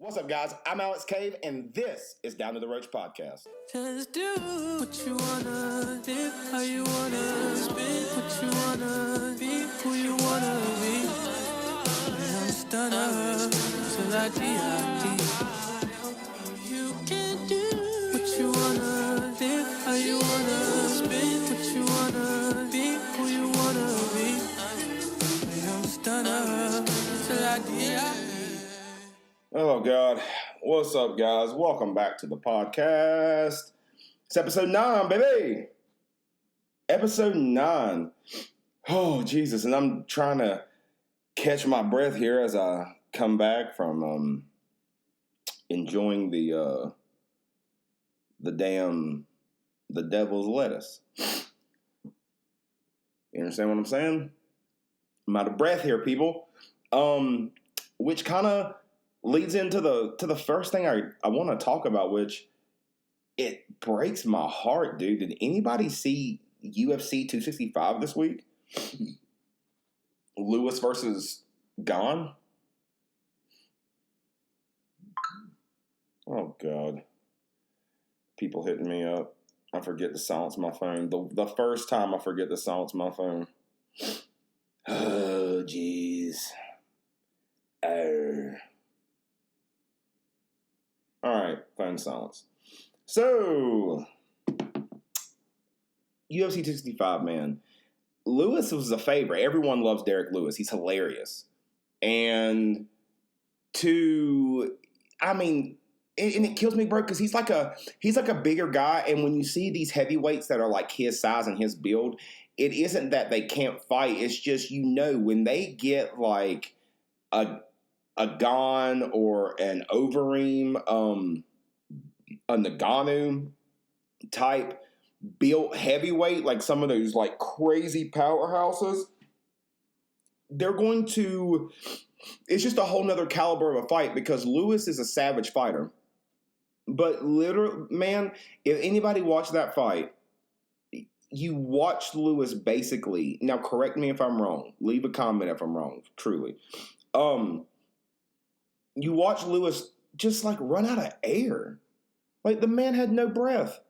What's up, guys? I'm Alex Cave, and this is Down to the Roach Podcast. Just do what you wanna, live how you wanna, spin what you wanna, be who you wanna be. I'm stunner till I die. You can do what you wanna, live how you wanna, spin what you wanna, be who you wanna be. I'm stunner till I die. Oh, God. What's up, guys? Welcome back to the podcast. It's episode 9, baby. Episode 9. Oh, Jesus. And I'm trying to catch my breath here as I come back from enjoying the devil's lettuce. You understand what I'm saying? I'm out of breath here, people. Which kind of leads into the first thing I want to talk about, which it breaks my heart, dude. Did anybody see UFC 265 this week? Lewis versus Gane? Oh, God. People hitting me up. I forget to silence my phone. The first time I forget to silence my phone. Oh, jeez. All right, phone silence. So, UFC 265, man. Lewis was a favorite. Everyone loves Derek Lewis. He's hilarious. And and it kills me, bro, because he's like a bigger guy. And when you see these heavyweights that are like his size and his build, it isn't that they can't fight. It's just, when they get like a Gane or an Overeem, a Nagano type built heavyweight, like some of those like crazy powerhouses, it's just a whole nother caliber of a fight because Lewis is a savage fighter. But literally, man, if anybody watched that fight, you watched Lewis basically, now correct me if I'm wrong, leave a comment if I'm wrong, truly. You watch Lewis just like run out of air. Like the man had no breath.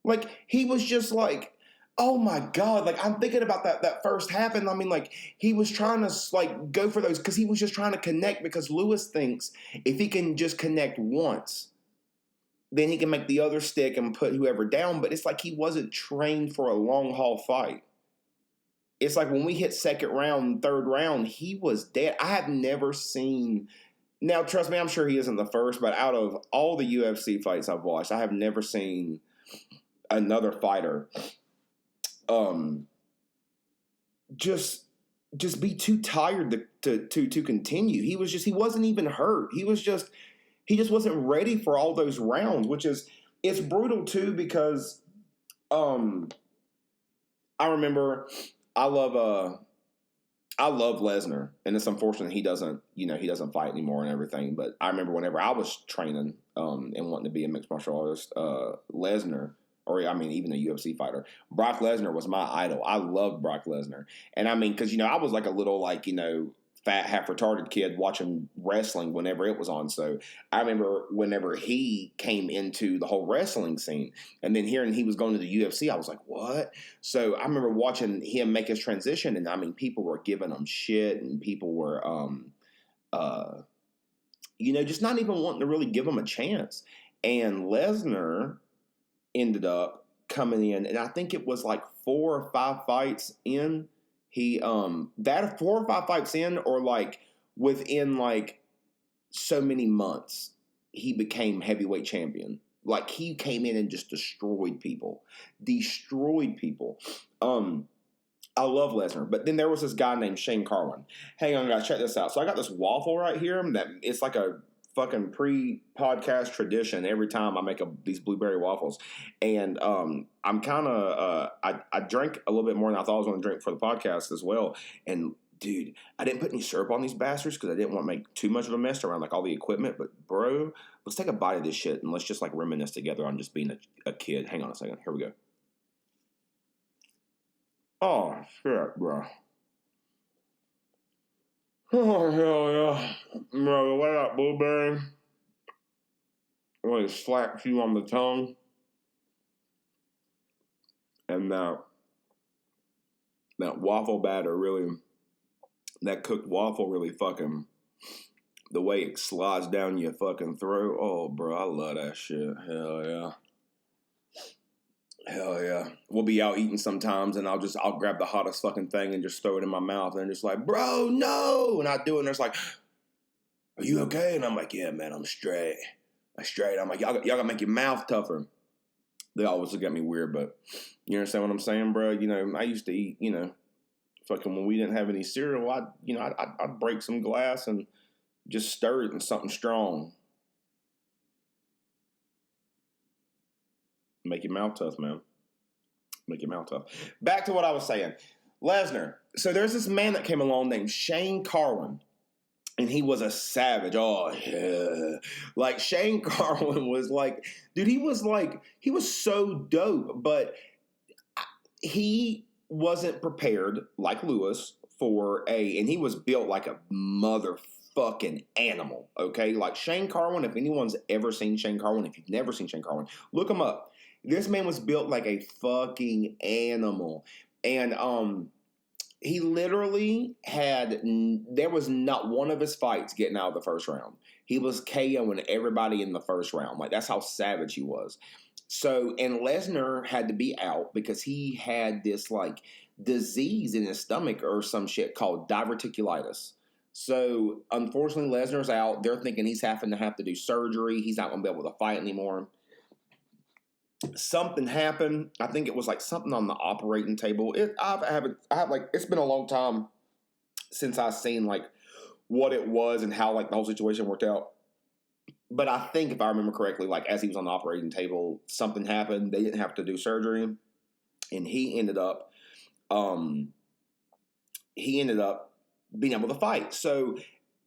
Like he was just like, oh my God. Like I'm thinking about that first half. And I mean, like he was trying to like go for those because he was just trying to connect because Lewis thinks if he can just connect once, then he can make the other stick and put whoever down. But it's like he wasn't trained for a long haul fight. It's like when we hit second round, third round, he was dead. I have never seen. Now, trust me, I'm sure he isn't the first, but out of all the UFC fights I've watched, I have never seen another fighter just be too tired to continue. He wasn't even hurt. He just wasn't ready for all those rounds, it's brutal too because I remember I love Lesnar, and it's unfortunate he doesn't fight anymore and everything. But I remember whenever I was training and wanting to be a mixed martial artist, Lesnar, even a UFC fighter, Brock Lesnar was my idol. I loved Brock Lesnar, and because I was like a little fat, half retarded kid watching wrestling whenever it was on. So I remember whenever he came into the whole wrestling scene and then hearing he was going to the UFC, I was like, what? So I remember watching him make his transition and people were giving him shit and people were, just not even wanting to really give him a chance. And Lesnar ended up coming in and I think it was like 4 or 5 fights in. He that 4 or 5 fights in, or like within like so many months, he became heavyweight champion. Like he came in and just destroyed people. I love Lesnar, but then there was this guy named Shane Carwin. Hang on, guys, check this out. So I got this waffle right here that it's like a fucking pre-podcast tradition. Every time I make these blueberry waffles, and I'm kind of I drank a little bit more than I thought I was going to drink for the podcast as well. And dude, I didn't put any syrup on these bastards because I didn't want to make too much of a mess around like all the equipment. But bro, let's take a bite of this shit and let's just like reminisce together on just being a kid. Hang on a second. Here we go. Oh shit, bro. Oh hell yeah, bro! What up, blueberry? when it slaps you on the tongue, and that waffle batter really, that cooked waffle really fucking, the way it slides down your fucking throat. Oh, bro, I love that shit. Hell yeah. Hell yeah. We'll be out eating sometimes, and I'll grab the hottest fucking thing and just throw it in my mouth, and just like, bro, no. And I do it, and it's like, are you okay? And I'm like, yeah, man, I'm straight. I'm like, y'all gotta make your mouth tougher. They always look at me weird, but you understand what I'm saying, bro? You know, I used to eat, you know, fucking when we didn't have any cereal, I'd break some glass and just stir it in something strong. Make your mouth tough, man. Make your mouth tough. Back to what I was saying. Lesnar. So there's this man that came along named Shane Carwin. And he was a savage. Oh, yeah. Like, Shane Carwin was like, dude, he was so dope. But he wasn't prepared, like Lewis, and he was built like a motherfucking animal, okay? Like, Shane Carwin, if anyone's ever seen Shane Carwin, if you've never seen Shane Carwin, look him up. This man was built like a fucking animal. And, he literally there was not one of his fights getting out of the first round. He was KOing everybody in the first round. Like, that's how savage he was. So, and Lesnar had to be out because he had this, like, disease in his stomach or some shit called diverticulitis. So, unfortunately, Lesnar's out. They're thinking he's having to have to do surgery. He's not going to be able to fight anymore. Something happened. I think it was like something on the operating table. It's been a long time since I've seen like what it was and how like the whole situation worked out. But I think if I remember correctly, like as he was on the operating table, something happened. They didn't have to do surgery, and he ended up being able to fight. So.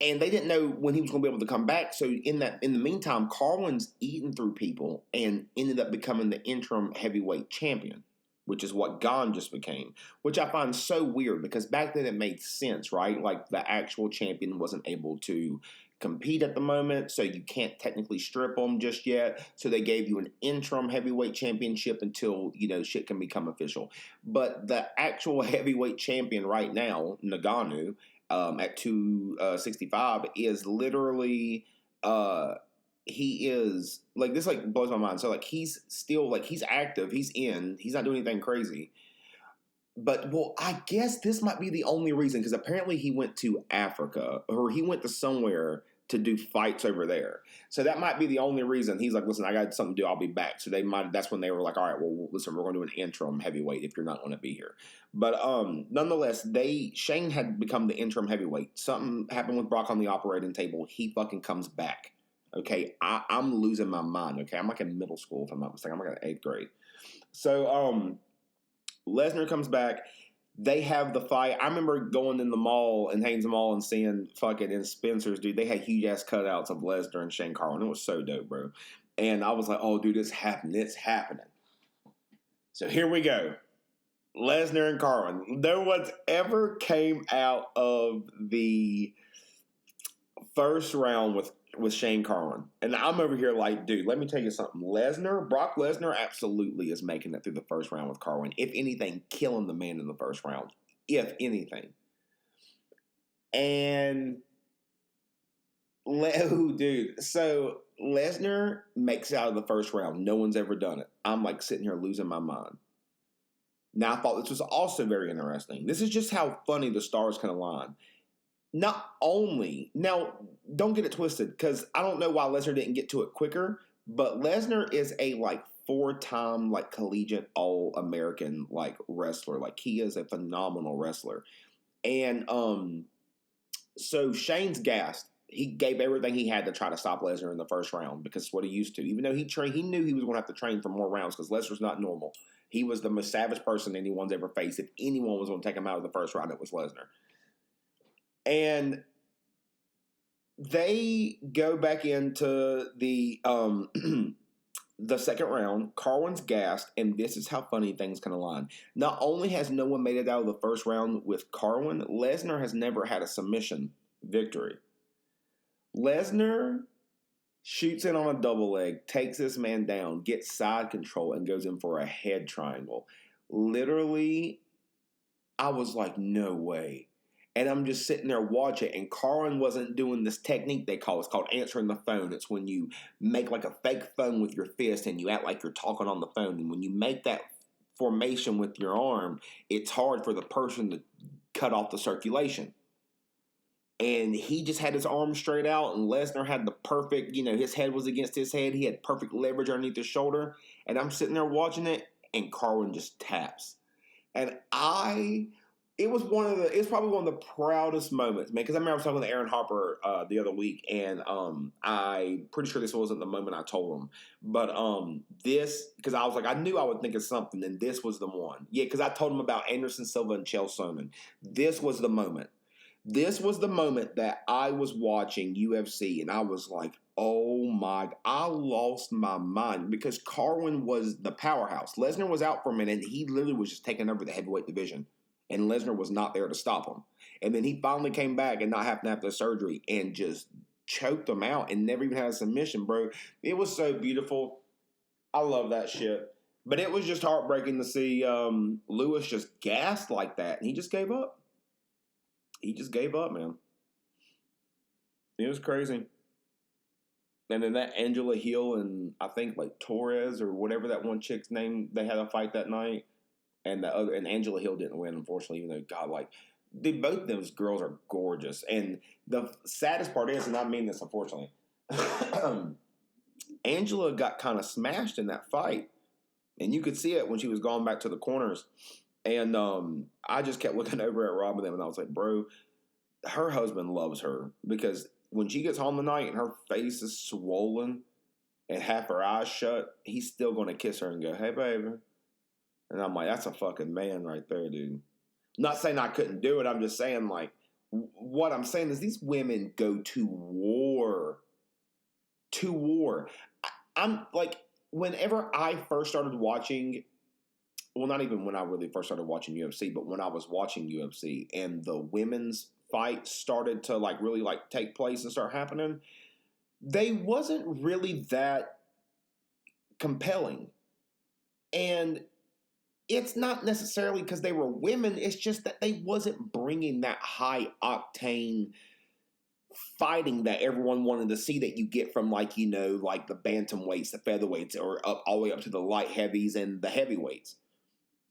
And they didn't know when he was going to be able to come back. So in the meantime, Carwin's eating through people and ended up becoming the interim heavyweight champion, which is what Gon just became, which I find so weird because back then it made sense, right? Like the actual champion wasn't able to compete at the moment, so you can't technically strip them just yet. So they gave you an interim heavyweight championship until, you know, shit can become official. But the actual heavyweight champion right now, Nagano, at 265 is literally he is like this, like blows my mind. So like he's still like he's active, he's not doing anything crazy. But well, I guess this might be the only reason because apparently he went to Africa or he went to somewhere to do fights over there. So that might be the only reason. He's like, listen, I got something to do. I'll be back. So that's when they were like, all right, well, listen, we're going to do an interim heavyweight if you're not going to be here. But nonetheless, Shane had become the interim heavyweight. Something happened with Brock on the operating table. He fucking comes back. Okay, I'm losing my mind. Okay, I'm like in middle school if I'm not mistaken. I'm like in 8th grade. So Lesnar comes back. They have the fight. I remember going in the mall, in Haynes Mall, and seeing fucking in Spencer's, dude, they had huge-ass cutouts of Lesnar and Shane Carwin. It was so dope, bro. And I was like, oh, dude, it's happening. It's happening. So here we go. Lesnar and Carwin. No one's ever came out of the first round with Shane Carwin. And I'm over here like, dude, let me tell you something. Brock Lesnar absolutely is making it through the first round with Carwin. If anything, killing the man in the first round. If anything. And, dude, so Lesnar makes it out of the first round. No one's ever done it. I'm like sitting here losing my mind. Now, I thought this was also very interesting. This is just how funny the stars can align. Not only, now, don't get it twisted, because I don't know why Lesnar didn't get to it quicker, but Lesnar is a, like, 4-time, like, collegiate All-American, like, wrestler. Like, he is a phenomenal wrestler. And, so Shane's gassed. He gave everything he had to try to stop Lesnar in the first round, because it's what he used to. Even though he knew he was going to have to train for more rounds, because Lesnar's not normal. He was the most savage person anyone's ever faced. If anyone was going to take him out of the first round, it was Lesnar. And they go back into the the second round. Carwin's gassed, and this is how funny things can align. Not only has no one made it out of the first round with Carwin, Lesnar has never had a submission victory. Lesnar shoots in on a double leg, takes this man down, gets side control, and goes in for a head triangle. Literally, I was like, no way. And I'm just sitting there watching, and Carlin wasn't doing this technique they call. It's called answering the phone. It's when you make like a fake phone with your fist and you act like you're talking on the phone. And when you make that formation with your arm, it's hard for the person to cut off the circulation. And he just had his arm straight out, and Lesnar had the perfect, his head was against his head. He had perfect leverage underneath his shoulder. And I'm sitting there watching it, and Carlin just taps. And it's probably one of the proudest moments, man, because I remember I was talking to Aaron Harper the other week, and I'm pretty sure this wasn't the moment I told him. But this, because I was like, I knew I would think of something, and this was the one. Yeah, because I told him about Anderson Silva and Chael Sonnen. This was the moment. This was the moment that I was watching UFC, and I was like, oh my, I lost my mind, because Carwin was the powerhouse. Lesnar was out for a minute, and he literally was just taking over the heavyweight division, and Lesnar was not there to stop him. And then he finally came back and not having to have the surgery and just choked him out and never even had a submission, bro. It was so beautiful. I love that shit. But it was just heartbreaking to see Lewis just gassed like that, and he just gave up. He just gave up, man. It was crazy. And then that Angela Hill and I think like Torres or whatever that one chick's name, they had a fight that night. And Angela Hill didn't win, unfortunately, even though both those girls are gorgeous. And the saddest part is, and I mean this unfortunately, Angela got kind of smashed in that fight. And you could see it when she was going back to the corners. And I just kept looking over at Rob and them, and I was like, bro, her husband loves her, because when she gets home tonight and her face is swollen and half her eyes shut, he's still going to kiss her and go, hey, baby. And I'm like, that's a fucking man right there, dude. I'm not saying I couldn't do it. I'm just saying, like, what I'm saying is these women go to war. To war. I'm like, whenever I first started watching, well, not even when I really first started watching UFC, but when I was watching UFC and the women's fight started to really take place and start happening, they wasn't really that compelling. And it's not necessarily because they were women. It's just that they wasn't bringing that high octane fighting that everyone wanted to see that you get from the bantamweights, the featherweights, or all the way up to the light heavies and the heavyweights.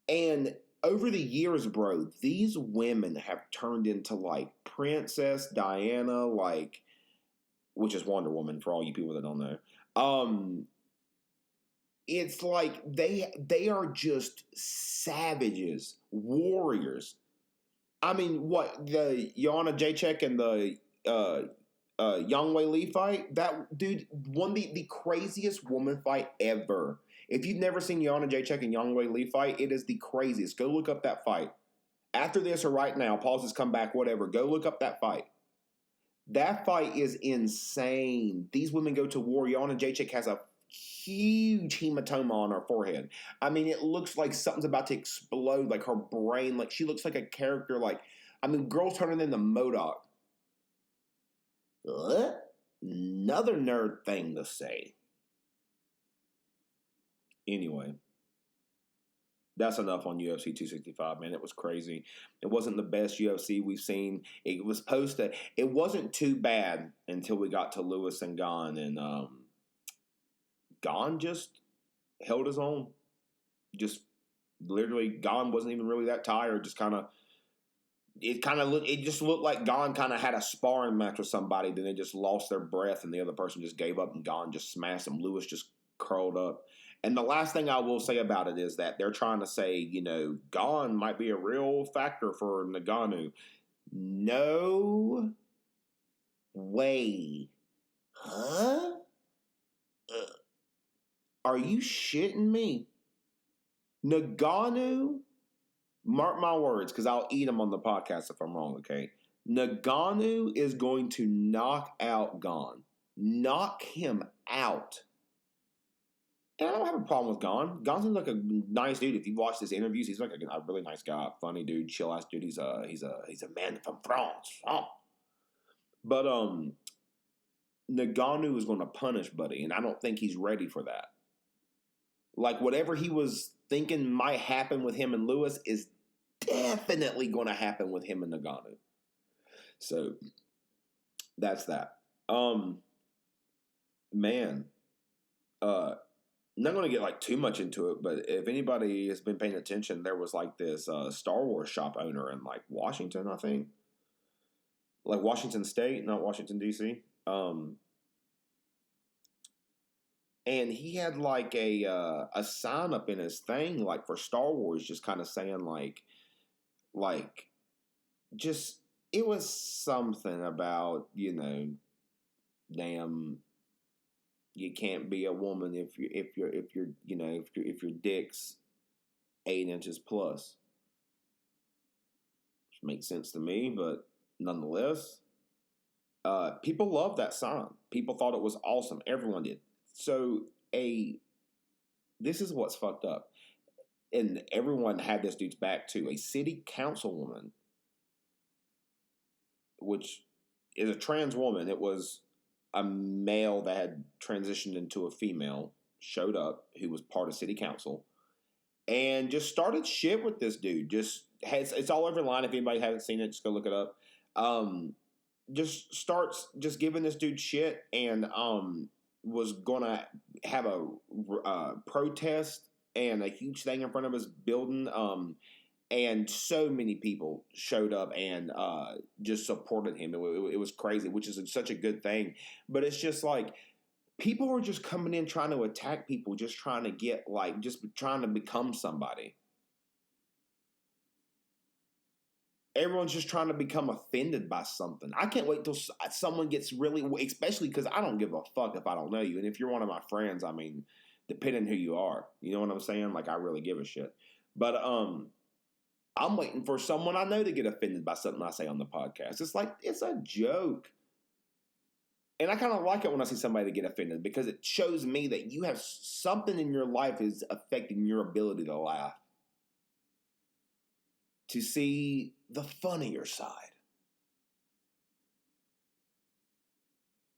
And over the years, bro, these women have turned into Princess Diana, which is Wonder Woman for all you people that don't know. It's like they are just savages, warriors. I mean, what, the Joanna Jacek and the Yang Wei Li fight? That dude won the craziest woman fight ever. If you've never seen Joanna Jacek and Yang Wei Li fight, it is the craziest. Go look up that fight. After this or right now, pause this, come back, whatever. Go look up that fight. That fight is insane. These women go to war. Joanna Jacek has a huge hematoma on her forehead. I mean, it looks like something's about to explode, her brain. She looks like a character, girls turning into MODOK. Another nerd thing to say. Anyway, that's enough on UFC 265, man. It was crazy. It wasn't the best UFC we've seen. It wasn't too bad until we got to Lewis and Gane, and Gane just held his own. Just literally, Gane wasn't even really that tired. It just looked like Gane kind of had a sparring match with somebody, then they just lost their breath and the other person just gave up and Gane just smashed him. Lewis just curled up. And the last thing I will say about it is that they're trying to say, Gane might be a real factor for Ngannou. No way. Huh? Are you shitting me? Ngannou, mark my words, because I'll eat them on the podcast if I'm wrong, okay? Ngannou is going to knock out Gane. Knock him out. And I don't have a problem with Gane. Gane seems like a nice dude. If you watch his interviews, he's like a really nice guy, funny dude, chill ass dude. He's a man from France. Oh. But Ngannou is going to punish Buddy, and I don't think he's ready for that. Like, whatever he was thinking might happen with him and Lewis is definitely going to happen with him and Ngannou. So, that's that. Man, not going to get like too much into it, but if anybody has been paying attention, there was like this Star Wars shop owner in like Washington, I think. Like Washington State, not Washington, D.C. And he had like a sign up in his thing, like for Star Wars, just kind of saying like, just it was something about, you know, damn, you can't be a woman if your dick's 8 inches plus, which makes sense to me, but nonetheless, people loved that sign. People thought it was awesome. Everyone did. So this is what's fucked up. And everyone had this dude's back too. A city councilwoman, which is a trans woman. It was a male that had transitioned into a female, showed up, who was part of city council, and just started shit with this dude. It's all over the line. If anybody hasn't seen it, just go look it up. Just starts just giving this dude shit, and was gonna have a protest and a huge thing in front of his building. And so many people showed up and just supported him. It was crazy, which is such a good thing. But it's just like people are just coming in trying to attack people, just trying to get just trying to become somebody. Everyone's just trying to become offended by something. I can't wait till someone gets really, especially because I don't give a fuck if I don't know you. And if you're one of my friends, I mean, depending who you are, you know what I'm saying? Like, I really give a shit. But I'm waiting for someone I know to get offended by something I say on the podcast. It's like, it's a joke. And I kind of like it when I see somebody get offended because it shows me that you have something in your life is affecting your ability to laugh. To see the funnier side.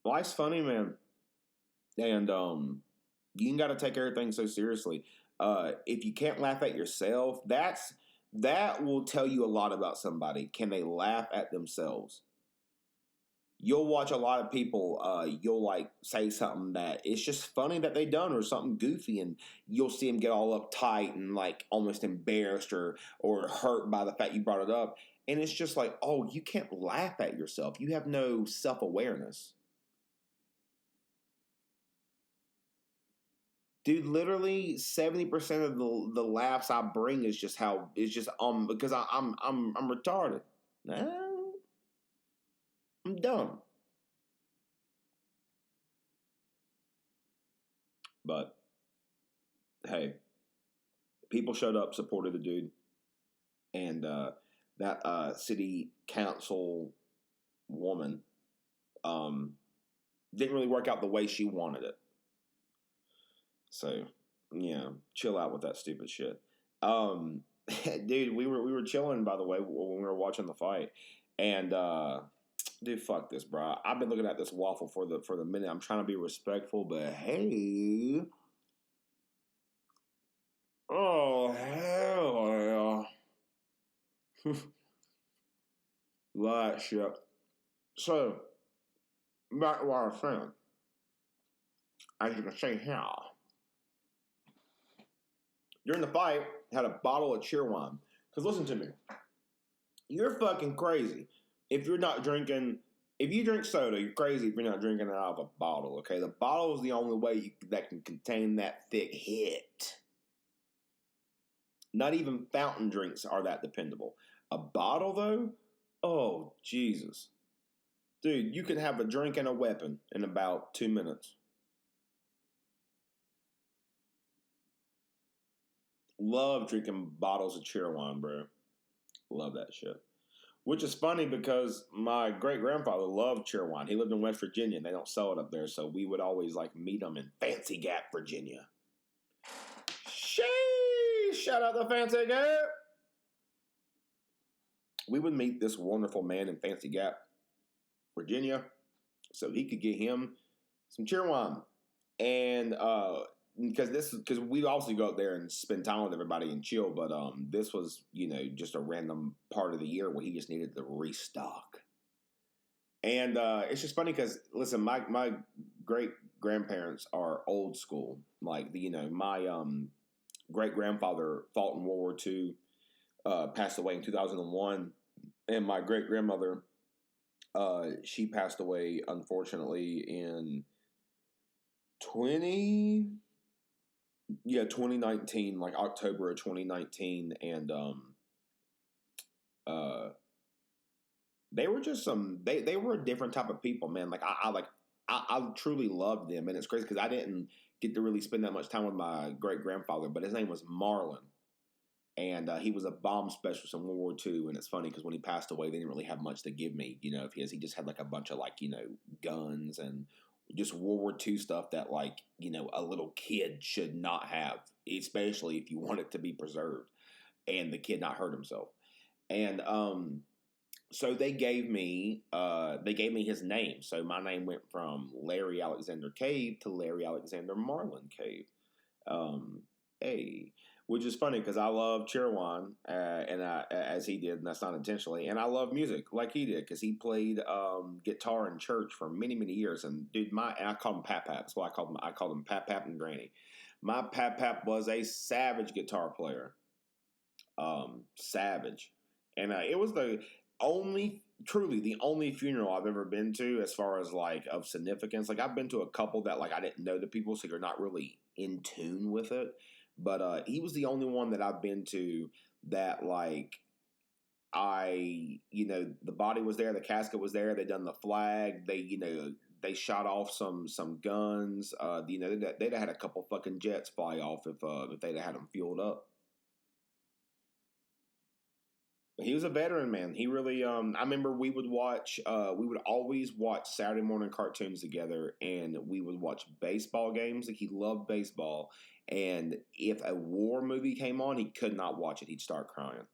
Life's funny, man. And you ain't got to take everything so seriously. If you can't laugh at yourself, that will tell you a lot about somebody. Can they laugh at themselves? You'll watch a lot of people, you'll like say something that it's just funny that they done or something goofy, and you'll see them get all uptight and like almost embarrassed or hurt by the fact you brought it up. And it's just like, oh, you can't laugh at yourself. You have no self-awareness. Dude, literally 70% of the laughs I bring is just because I'm retarded. Nah. I'm dumb. But, hey, people showed up, supported the dude. And that city council woman didn't really work out the way she wanted it. So, yeah, chill out with that stupid shit. Dude, we were chilling, by the way, when we were watching the fight. And, dude, fuck this, bro. I've been looking at this waffle for the minute. I'm trying to be respectful, but hey. Oh, hell yeah. That shit. So, back to what I was saying. As you can see here. During the fight, had a bottle of cheerwine. Because listen to me. You're fucking crazy. If you drink soda, you're crazy if you're not drinking it out of a bottle, okay? The bottle is the only way that can contain that thick hit. Not even fountain drinks are that dependable. A bottle, though? Oh, Jesus. Dude, you can have a drink and a weapon in about 2 minutes. Love drinking bottles of cheerwine, bro. Love that shit. Which is funny because my great-grandfather loved cheerwine. He lived in West Virginia, and they don't sell it up there, so we would always like meet him in Fancy Gap, Virginia. Sheesh! Shout out to Fancy Gap! We would meet this wonderful man in Fancy Gap, Virginia, so he could get him some cheer wine. And because we obviously go up there and spend time with everybody and chill, but this was just a random part of the year where he just needed to restock. And it's just funny because listen, my great grandparents are old school. Like my great grandfather fought in World War II, passed away in 2001, and my great grandmother, she passed away unfortunately in 2019, like October of 2019, and they were just they were a different type of people, man. Like I truly loved them, and it's crazy because I didn't get to really spend that much time with my great grandfather, but his name was Marlon, and he was a bomb specialist in World War II. And it's funny because when he passed away, they didn't really have much to give me, if he just had like a bunch of guns and just World War II stuff that a little kid should not have, especially if you want it to be preserved and the kid not hurt himself. And so they gave me his name. So my name went from Larry Alexander Cave to Larry Alexander Marlin Cave. Which is funny because I love cheerwine, as he did, and that's not intentionally. And I love music like he did because he played guitar in church for many, many years. And dude, I called him Pap Pap. That's why I called him Pap Pap and Granny. My Pap Pap was a savage guitar player, savage, and it was truly the only funeral I've ever been to as far as of significance. Like I've been to a couple that I didn't know the people, so you're not really in tune with it. But he was the only one that I've been to that the body was there, the casket was there, they done the flag, they shot off some guns. They'd have had a couple fucking jets fly off if they'd have had them fueled up. He was a veteran, man. He really. I remember we would always watch Saturday morning cartoons together, and we would watch baseball games. Like he loved baseball, and if a war movie came on, he could not watch it. He'd start crying.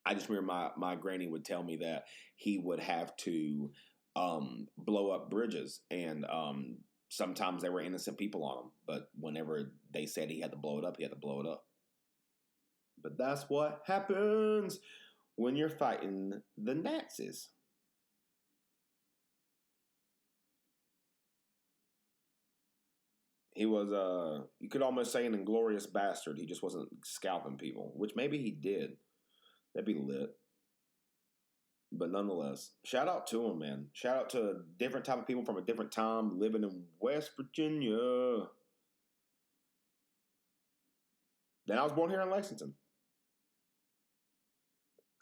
I just remember my granny would tell me that he would have to blow up bridges, and sometimes there were innocent people on them. But whenever they said he had to blow it up, he had to blow it up. But that's what happens when you're fighting the Nazis. He was, you could almost say an inglorious bastard. He just wasn't scalping people, which maybe he did. That'd be lit. But nonetheless, shout out to him, man. Shout out to a different type of people from a different time living in West Virginia. Then I was born here in Lexington.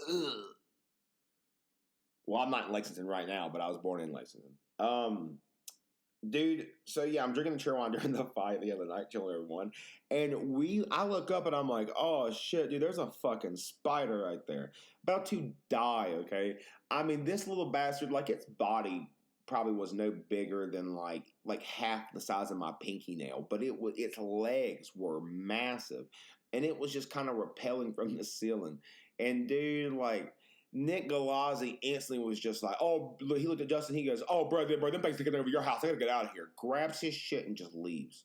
Ugh. Well, I'm not in Lexington right now, but I was born in Lexington. Dude, so yeah, I'm drinking the cheerwine during the fight the other night, killing everyone. And I look up and I'm like, oh shit, dude, there's a fucking spider right there. About to die, okay? I mean, this little bastard, its body probably was no bigger than like half the size of my pinky nail, but its legs were massive. And it was just kind of rappelling from the ceiling. And dude, Nick Galazzi instantly was just like, oh, he looked at Justin, he goes, oh, bro, them things taking over your house, I gotta get out of here. Grabs his shit and just leaves.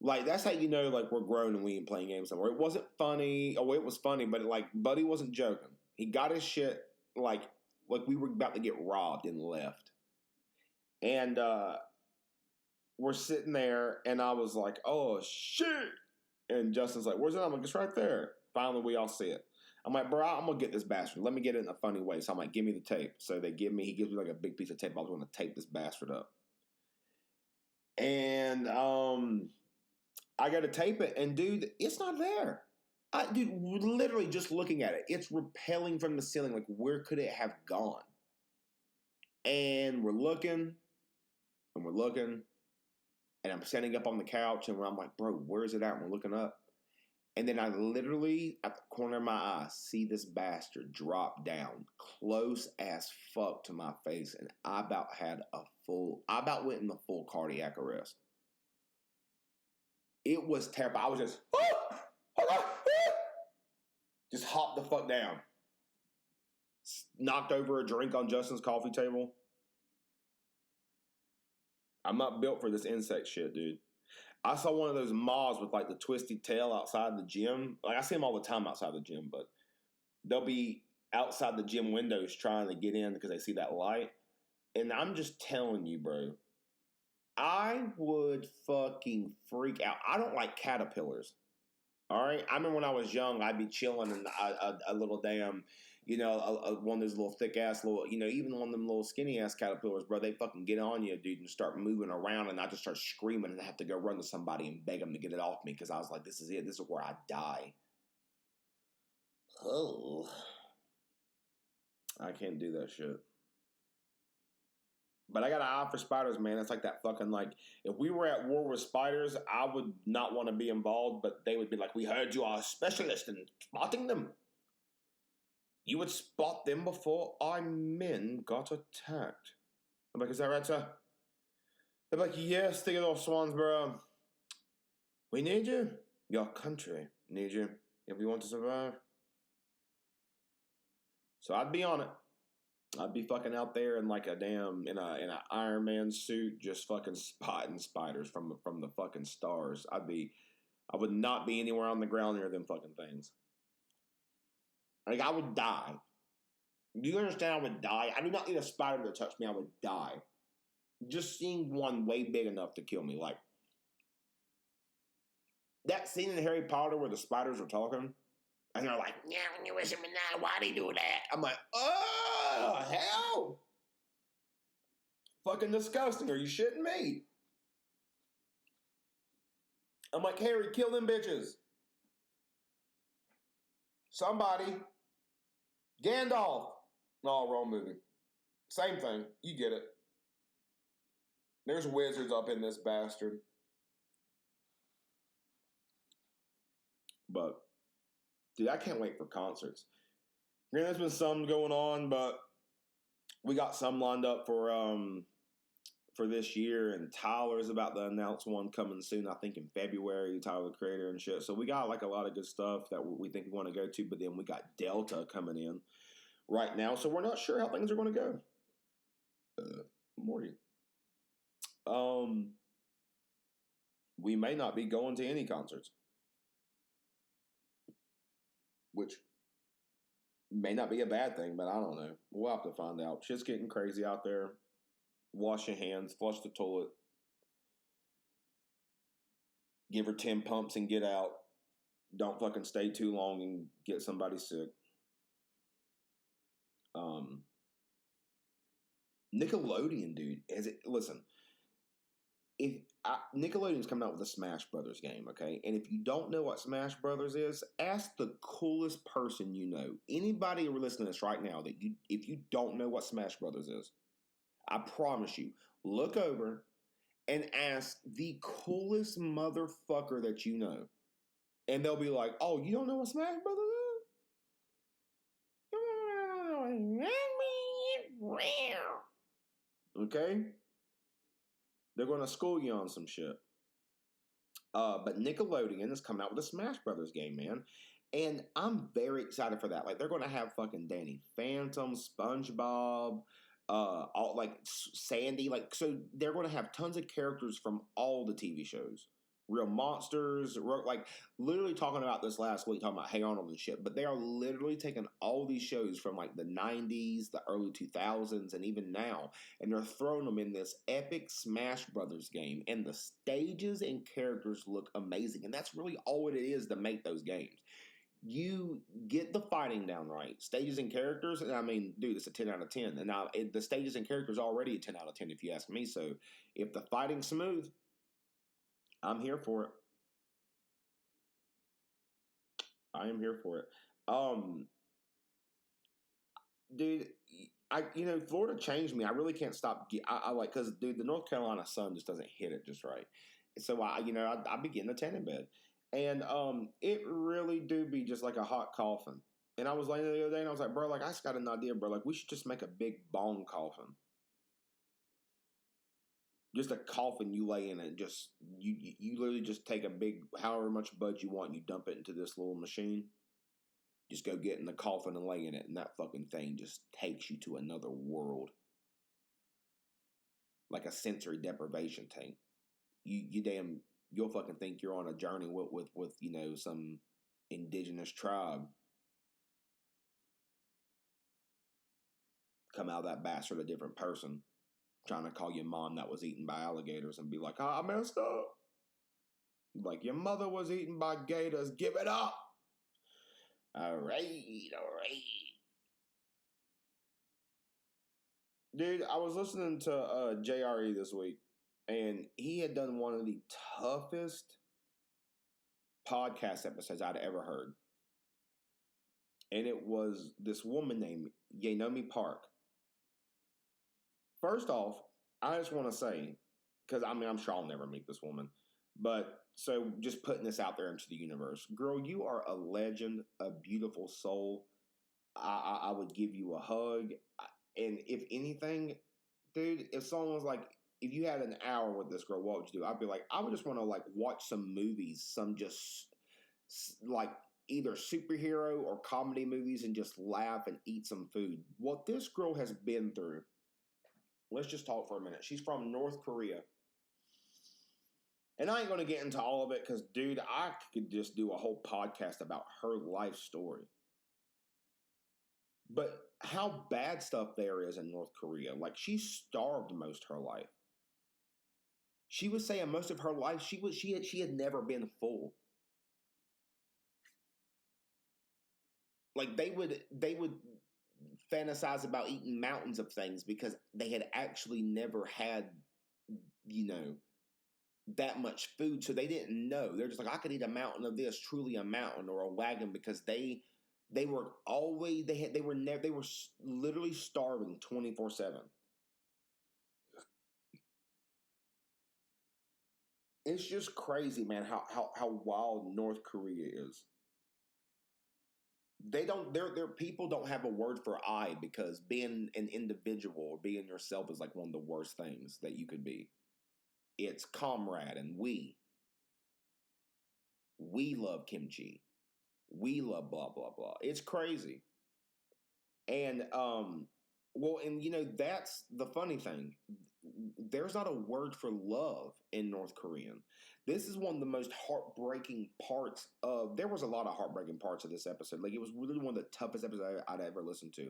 That's how you know, we're grown and we ain't playing games somewhere. It wasn't funny. Oh, it was funny, but Buddy wasn't joking. He got his shit like we were about to get robbed and left. And we're sitting there, and I was like, oh, shit. And Justin's like, where's it? I'm like, it's right there. Finally, we all see it. I'm like, bro, I'm going to get this bastard. Let me get it in a funny way. So I'm like, give me the tape. So he gives me a big piece of tape. I was going to tape this bastard up. And I got to tape it. And dude, it's not there. Dude, literally just looking at it, it's repelling from the ceiling. Where could it have gone? And we're looking. And I'm standing up on the couch, and I'm like, bro, where is it at? And we're looking up. And then I literally, at the corner of my eye, see this bastard drop down close as fuck to my face. And I about went in the full cardiac arrest. It was terrible. I was just, just hopped the fuck down. Knocked over a drink on Justin's coffee table. I'm not built for this insect shit, dude. I saw one of those moths with like the twisty tail outside the gym. Like I see them all the time outside the gym, but they'll be outside the gym windows trying to get in because they see that light. And I'm just telling you, bro, I would fucking freak out. I don't like caterpillars. All right. I remember when I was young, I'd be chilling in a little damn, one of those little thick ass little, even one of them little skinny ass caterpillars, bro. They fucking get on you, dude, and start moving around, and I just start screaming, and I have to go run to somebody and beg them to get it off me because I was like, this is it. This is where I die. Oh, I can't do that shit. But I got an eye for spiders, man. It's like that fucking, if we were at war with spiders, I would not want to be involved, but they would be like, we heard you are a specialist in spotting them. You would spot them before our men got attacked. I'm like, is that right, sir? They're like, yes, Theodore Swansborough. We need you. Your country needs you if you want to survive. So I'd be on it. I'd be fucking out there in like a damn in a Iron Man suit, just fucking spotting spiders from the fucking stars. I would not be anywhere on the ground near them fucking things. Like I would die. Do you understand? I would die. I do not need a spider to touch me. I would die. Just seeing one way big enough to kill me. Like that scene in Harry Potter where the spiders are talking. And they're like, yeah, you wish him now. Why'd he do that? I'm like, oh, hell. Fucking disgusting. Are you shitting me? I'm like, Harry, kill them bitches. Somebody. Gandalf. No, wrong movie. Same thing. You get it. There's wizards up in this bastard. But dude, I can't wait for concerts. There's been some going on, but we got some lined up for this year, and Tyler's about to announce one coming soon, I think in February, Tyler the Creator and shit. So we got like a lot of good stuff that we think we want to go to, but then we got Delta coming in right now, so we're not sure how things are going to go. Morty. We may not be going to any concerts. Which may not be a bad thing, but I don't know. We'll have to find out. Shit's getting crazy out there. Wash your hands. Flush the toilet. Give her 10 pumps and get out. Don't fucking stay too long and get somebody sick. Nickelodeon, dude. Listen. Nickelodeon's coming out with a Smash Brothers game, okay? And if you don't know what Smash Brothers is, ask the coolest person you know. Anybody who listening to this right now, if you don't know what Smash Brothers is, I promise you, look over and ask the coolest motherfucker that you know. And they'll be like, oh, you don't know what Smash Brothers is? Okay? They're going to school you on some shit. But Nickelodeon is coming out with a Smash Brothers game, man. And I'm very excited for that. Like, they're going to have fucking Danny Phantom, SpongeBob, Sandy. So they're going to have tons of characters from all the TV shows. Real monsters, literally talking about this last week, talking about Hey Arnold and shit. But they are literally taking all these shows from like the 90s, the early 2000s, and even now, and they're throwing them in this epic Smash Brothers game. And the stages and characters look amazing. And that's really all it is to make those games. You get the fighting down right. Stages and characters, and I mean, dude, it's a 10 out of 10. And now the stages and characters are already a 10 out of 10 if you ask me. So if the fighting's smooth, I'm here for it. I am here for it. Dude, Florida changed me. I really can't stop. Because dude, the North Carolina sun just doesn't hit it just right. So I be getting a tan in bed, and it really do be just like a hot coffin. And I was laying there the other day, and I was like, bro, I just got an idea, bro. Like we should just make a big bong coffin. Just a coffin you lay in it. Just you literally just take a big, however much bud you want, and you dump it into this little machine. Just go get in the coffin and lay in it, and that fucking thing just takes you to another world. like a sensory deprivation tank. You'll fucking think you're on a journey with some indigenous tribe. Come out of that bastard a different person, trying to call your mom that was eaten by alligators and be like, I messed up. Like, your mother was eaten by gators. Give it up. All right. Dude, I was listening to JRE this week, and he had done one of the toughest podcast episodes I'd ever heard. And it was this woman named Yeinomi Park. First off, I just want to say, because I'm sure I'll never meet this woman, but so just putting this out there into the universe. Girl, you are a legend, a beautiful soul. I would give you a hug. And if anything, dude, if someone was like, if you had an hour with this girl, what would you do? I'd be like, I would just want to like watch some movies, some just like either superhero or comedy movies and just laugh and eat some food. What this girl has been through, let's just talk for a minute. She's from North Korea. And I ain't going to get into all of it because, dude, I could just do a whole podcast about her life story. But how bad stuff there is in North Korea. Like, she starved most of her life. She was saying most of her life she had never been full. Like, they would fantasize about eating mountains of things because they had actually never had, that much food. So they didn't know. They're just like, I could eat a mountain of this, truly a mountain or a wagon, because they were always, they were literally starving 24/7. It's just crazy, man, how wild North Korea is. Their people don't have a word for I, because being an individual or being yourself is like one of the worst things that you could be. It's comrade and we. We love kimchi. We love blah, blah, blah. It's crazy. And, that's the funny thing. There's not a word for love in North Korean. This is one of the most heartbreaking parts there was a lot of heartbreaking parts of this episode. Like, it was really one of the toughest episodes I'd ever listened to.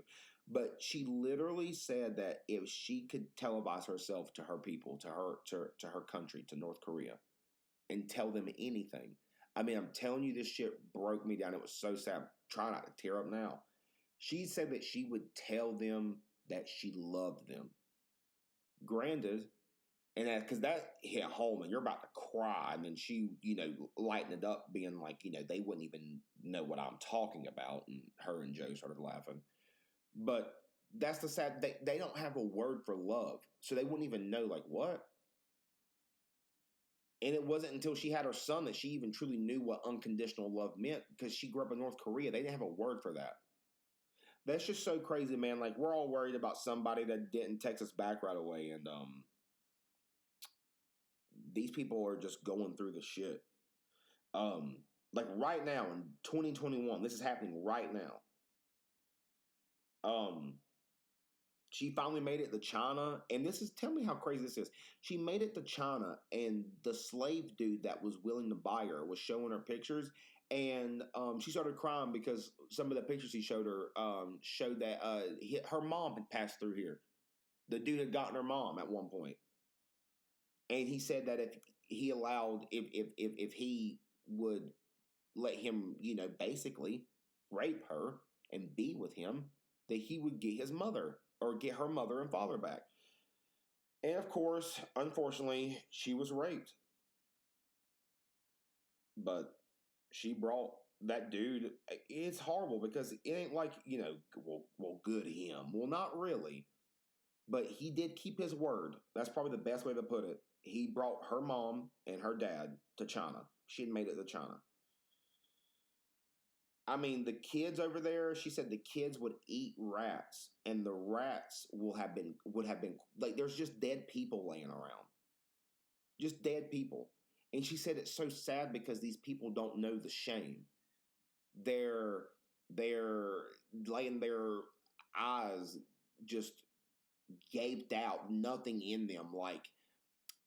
But she literally said that if she could televise herself to her people, to her country, to North Korea, and tell them anything. I mean, I'm telling you, this shit broke me down. It was so sad. I'm trying not to tear up now. She said that she would tell them that she loved them. Granted, and because that hit home and you're about to cry, and then she, lightened it up being like, they wouldn't even know what I'm talking about, and her and Joe started laughing. But that's the sad, they don't have a word for love, so they wouldn't even know, like, what? And it wasn't until she had her son that she even truly knew what unconditional love meant, because she grew up in North Korea. They didn't have a word for that. That's just so crazy, man. Like, we're all worried about somebody that didn't text us back right away. And these people are just going through the shit. Like, right now in 2021, this is happening right now. She finally made it to China. And tell me how crazy this is. She made it to China, and the slave dude that was willing to buy her was showing her pictures. And she started crying because some of the pictures he showed her showed that her mom had passed through here. The dude had gotten her mom at one point. And he said that if he would let him, basically rape her and be with him, that he would get his mother or get her mother and father back. And of course, unfortunately, she was raped. But she brought that dude. It's horrible because it ain't like, well, good him. Well, not really. But he did keep his word. That's probably the best way to put it. He brought her mom and her dad to China. She had made it to China. I mean, the kids over there, she said the kids would eat rats, and the rats would have been like, there's just dead people laying around. Just dead people. And she said it's so sad because these people don't know the shame. They're laying their eyes just gaped out, nothing in them, like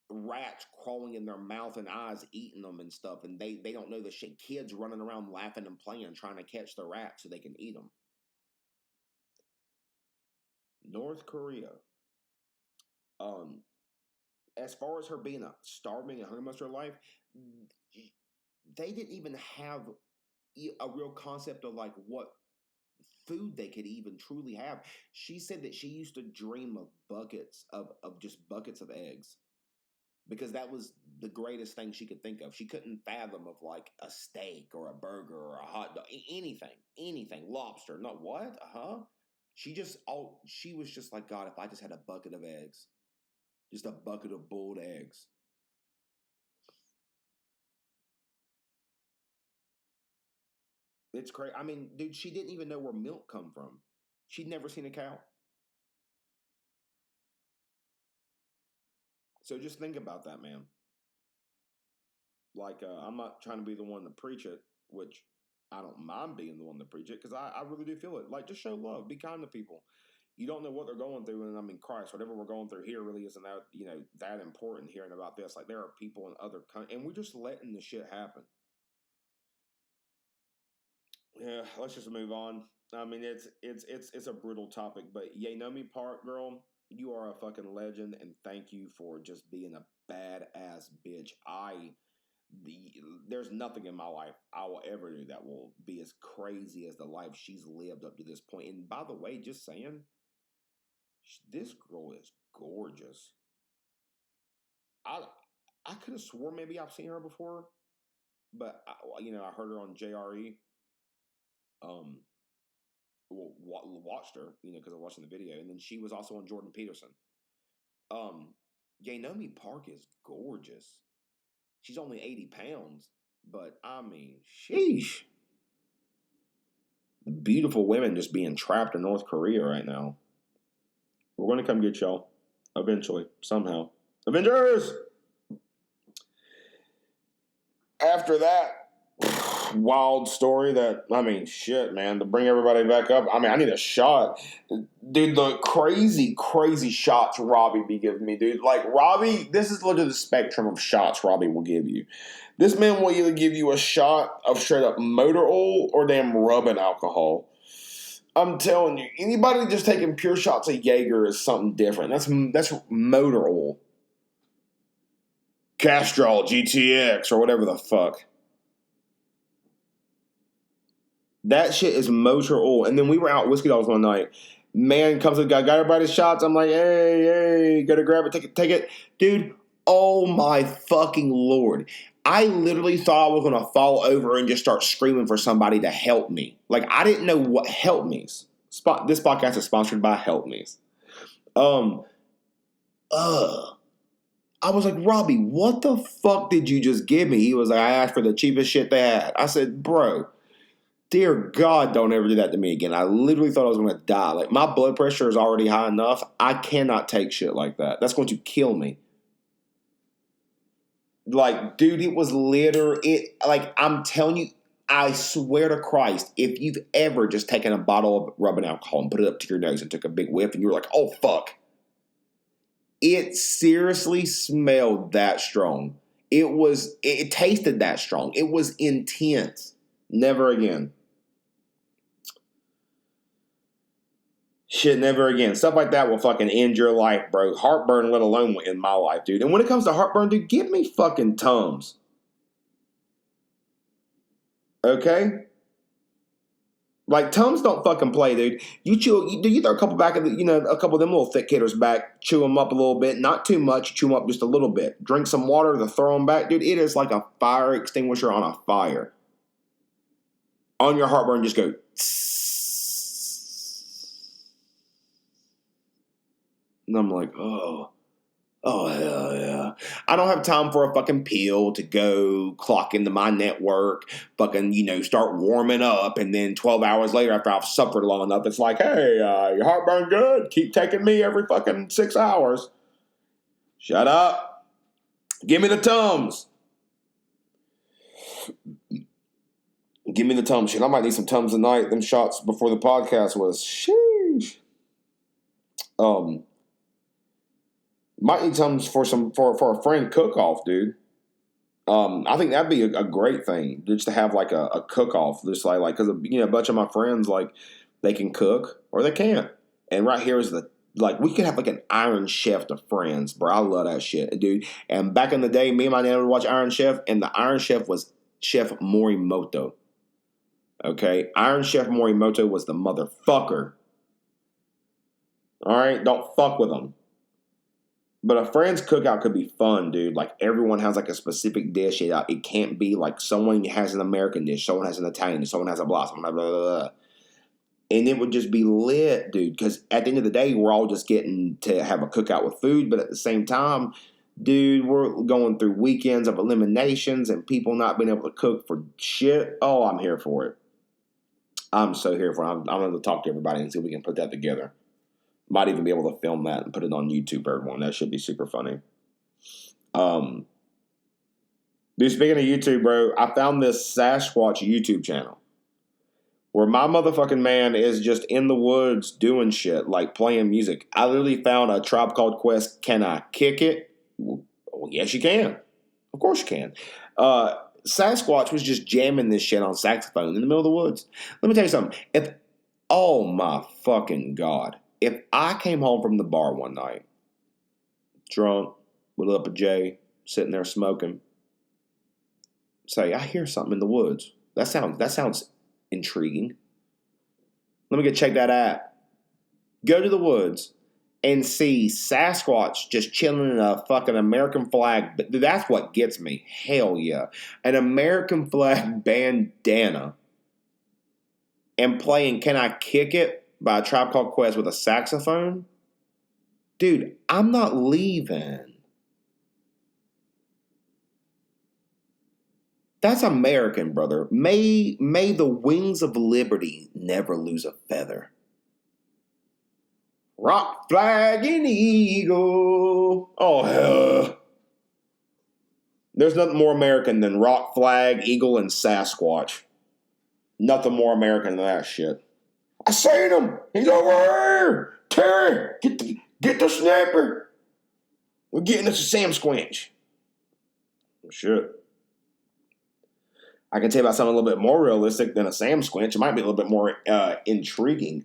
rats crawling in their mouth and eyes, eating them and stuff, and they don't know the shit. Kids running around laughing and playing, trying to catch the rats so they can eat them. North Korea. As far as her being starving and hungry most of her life, they didn't even have a real concept of like what food they could even truly have. She said that she used to dream of buckets of buckets of eggs, because that was the greatest thing she could think of. She couldn't fathom of like a steak or a burger or a hot dog, anything, lobster, not what? She was just like, God, if I just had a bucket of eggs, just a bucket of boiled eggs. It's crazy. I mean, dude, she didn't even know where milk come from. She'd never seen a cow. So just think about that, man. Like, I'm not trying to be the one to preach it, which I don't mind being the one to preach it, because I really do feel it. Like, just show love. Be kind to people. You don't know what they're going through, and I mean, Christ, whatever we're going through here really isn't that, that important hearing about this. Like, there are people in other countries, and we're just letting the shit happen. Yeah, let's just move on. I mean, it's a brutal topic, but Yanomi Park, girl, you are a fucking legend, and thank you for just being a badass bitch. There's nothing in my life I will ever do that will be as crazy as the life she's lived up to this point. And by the way, just saying, this girl is gorgeous. I could have swore maybe I've seen her before, but I heard her on JRE. Watched her, because I was watching the video, and then she was also on Jordan Peterson. Yanomi Park is gorgeous. She's only 80 pounds, but I mean, sheesh. Beautiful women just being trapped in North Korea right now. We're going to come get y'all eventually, somehow. Avengers! After that wild story shit, man, to bring everybody back up. I mean, I need a shot. Dude, the crazy, crazy shots Robbie be giving me, dude. Like, Robbie, this is literally the spectrum of shots Robbie will give you. This man will either give you a shot of straight up motor oil or damn rubbing alcohol. I'm telling you, anybody just taking pure shots of Jaeger is something different. That's motor oil. Castrol, GTX, or whatever the fuck. That shit is motor oil. And then we were out Whiskey Dogs one night. Man comes and got everybody's shots. I'm like, hey, gotta grab it, take it. Dude, oh my fucking Lord. I literally thought I was going to fall over and just start screaming for somebody to help me. Like, I didn't know what Help Me's. This podcast is sponsored by Help Me's. I was like, Robbie, what the fuck did you just give me? He was like, I asked for the cheapest shit they had. I said, bro, dear God, don't ever do that to me again. I literally thought I was going to die. Like, my blood pressure is already high enough. I cannot take shit like that. That's going to kill me. Like, dude, it was like, I'm telling you, I swear to Christ, if you've ever just taken a bottle of rubbing alcohol and put it up to your nose and took a big whiff and you were like, oh, fuck. It seriously smelled that strong. It tasted that strong. It was intense. Never again. Shit, never again. Stuff like that will fucking end your life, bro. Heartburn, let alone in my life, dude. And when it comes to heartburn, dude, give me fucking Tums. Okay? Like, Tums don't fucking play, dude. You throw a couple back of a couple of them little thick hitters back, chew them up a little bit, not too much, chew them up just a little bit. Drink some water to throw them back, dude. It is like a fire extinguisher on a fire. On your heartburn, just go. And I'm like, oh hell yeah. I don't have time for a fucking pill to go clock into my network, fucking, start warming up, and then 12 hours later after I've suffered long enough, it's like, hey, your heartburn good? Keep taking me every fucking 6 hours. Shut up. Give me the Tums. Give me the Tums. Shit, I might need some Tums tonight. Them shots before the podcast was sheesh. Might need something for a friend cook-off, dude. I think that'd be a great thing just to have like a cook-off, just like because a bunch of my friends like they can cook or they can't, and right here is we could have like an Iron Chef to friends, bro. I love that shit, dude. And back in the day, me and my nana would watch Iron Chef, and the Iron Chef was Chef Morimoto. Okay, Iron Chef Morimoto was the motherfucker. All right, don't fuck with him. But a friend's cookout could be fun, dude. Like, everyone has, like, a specific dish. It can't be, like, someone has an American dish, someone has an Italian dish, someone has a blah, blah, blah, blah, blah. And it would just be lit, dude. Because at the end of the day, we're all just getting to have a cookout with food. But at the same time, dude, we're going through weekends of eliminations and people not being able to cook for shit. Oh, I'm here for it. I'm so here for it. I'm going to talk to everybody and see if we can put that together. Might even be able to film that and put it on YouTube for everyone. That should be super funny. Dude, speaking of YouTube, bro, I found this Sasquatch YouTube channel where my motherfucking man is just in the woods doing shit, like playing music. I literally found a Tribe Called Quest, Can I Kick It? Well, yes, you can. Of course you can. Sasquatch was just jamming this shit on saxophone in the middle of the woods. Let me tell you something. Oh my fucking God. If I came home from the bar one night, drunk, with up a J, sitting there smoking, say, I hear something in the woods. That sounds intriguing. Let me go check that out. Go to the woods and see Sasquatch just chilling in a fucking American flag. That's what gets me. Hell yeah. An American flag bandana and playing Can I Kick It? By a Tribe Called Quest with a saxophone, dude, I'm not leaving. That's American, brother. May the wings of liberty never lose a feather. Rock, flag, and eagle. Oh, hell. There's nothing more American than rock, flag, eagle, and Sasquatch. Nothing more American than that shit. I seen him. He's over here. Terry, get the snapper. We're getting us a Sam Squinch. Shit. I can tell you about something a little bit more realistic than a Sam Squinch. It might be a little bit more intriguing.